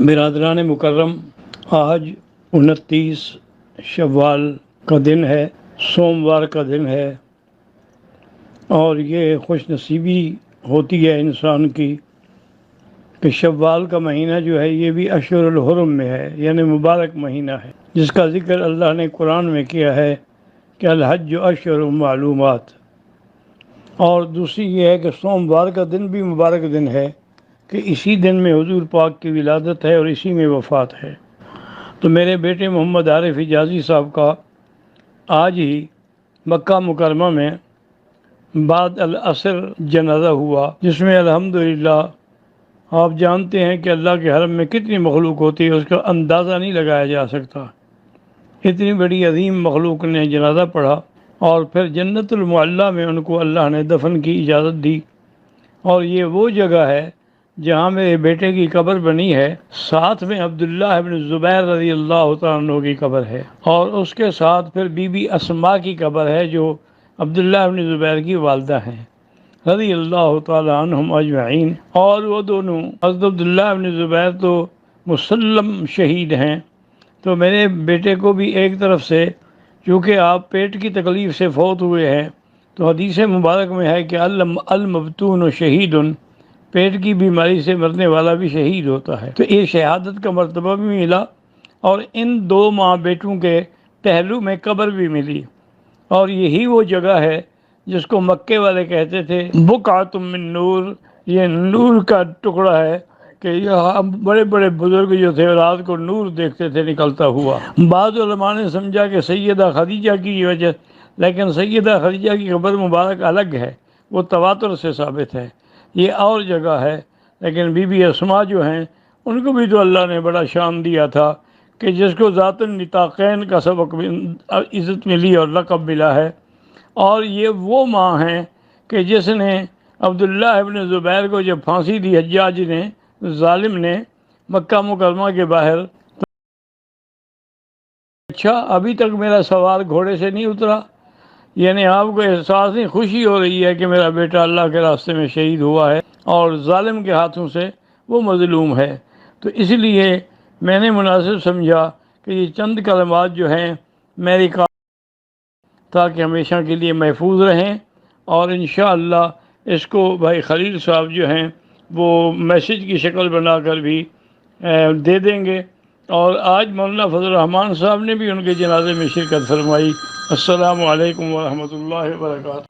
برادران مکرم، آج 29 شوال کا دن ہے، سوموار کا دن ہے، اور یہ خوش نصیبی ہوتی ہے انسان کی کہ شوال کا مہینہ جو ہے یہ بھی اشہر الحرم میں ہے، یعنی مبارک مہینہ ہے، جس کا ذکر اللہ نے قرآن میں کیا ہے کہ الحج اشہر معلومات۔ اور دوسری یہ ہے کہ سوموار کا دن بھی مبارک دن ہے کہ اسی دن میں حضور پاک کی ولادت ہے اور اسی میں وفات ہے۔ تو میرے بیٹے محمد عارف حجازی صاحب کا آج ہی مکہ مکرمہ میں بعد العصر جنازہ ہوا، جس میں الحمدللہ آپ جانتے ہیں کہ اللہ کے حرم میں کتنی مخلوق ہوتی ہے، اس کا اندازہ نہیں لگایا جا سکتا۔ اتنی بڑی عظیم مخلوق نے جنازہ پڑھا، اور پھر جنت المعلیٰ میں ان کو اللہ نے دفن کی اجازت دی۔ اور یہ وہ جگہ ہے جہاں میرے بیٹے کی قبر بنی ہے، ساتھ میں عبداللہ ابن زبیر رضی اللہ تعالیٰ عنہ کی قبر ہے، اور اس کے ساتھ پھر بی بی اسماء کی قبر ہے جو عبداللہ ابن زبیر کی والدہ ہیں رضی اللہ تعالیٰ عنہم اجمعین۔ اور وہ دونوں حضرت عبداللہ ابن زبیر تو مسلم شہید ہیں، تو میرے بیٹے کو بھی ایک طرف سے، چونکہ آپ پیٹ کی تکلیف سے فوت ہوئے ہیں، تو حدیث مبارک میں ہے کہ المبتون شہید، پیٹ کی بیماری سے مرنے والا بھی شہید ہوتا ہے، تو یہ شہادت کا مرتبہ بھی ملا، اور ان دو ماں بیٹوں کے پہلو میں قبر بھی ملی۔ اور یہی وہ جگہ ہے جس کو مکے والے کہتے تھے بقعۃ من نور، یہ نور کا ٹکڑا ہے، کہ یہاں بڑے بڑے بزرگ جو تھے رات کو نور دیکھتے تھے نکلتا ہوا۔ بعض علماء نے سمجھا کہ سیدہ خدیجہ کی وجہ، لیکن سیدہ خدیجہ کی قبر مبارک الگ ہے، وہ تواتر سے ثابت ہے، یہ اور جگہ ہے۔ لیکن بی بی اسماء جو ہیں ان کو بھی تو اللہ نے بڑا شان دیا تھا کہ جس کو ذات النطاقین کا سبق عزت ملی اور لقب ملا ہے۔ اور یہ وہ ماں ہیں کہ جس نے عبداللہ ابن زبیر کو جب پھانسی دی حجاج نے، ظالم نے، مکہ مکرمہ کے باہر، اچھا ابھی تک میرا سوار گھوڑے سے نہیں اترا، یعنی آپ کو احساس نہیں، خوشی ہو رہی ہے کہ میرا بیٹا اللہ کے راستے میں شہید ہوا ہے اور ظالم کے ہاتھوں سے وہ مظلوم ہے۔ تو اس لیے میں نے مناسب سمجھا کہ یہ چند کلمات جو ہیں میری تاکہ ہمیشہ کے لیے محفوظ رہیں، اور انشاءاللہ اس کو بھائی خلیل صاحب جو ہیں وہ میسیج کی شکل بنا کر بھی دے دیں گے۔ اور آج مولانا فضل الرحمان صاحب نے بھی ان کے جنازے میں شرکت فرمائی۔ السلام علیکم ورحمۃ اللہ وبرکاتہ۔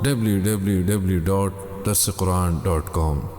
www.darsequran.com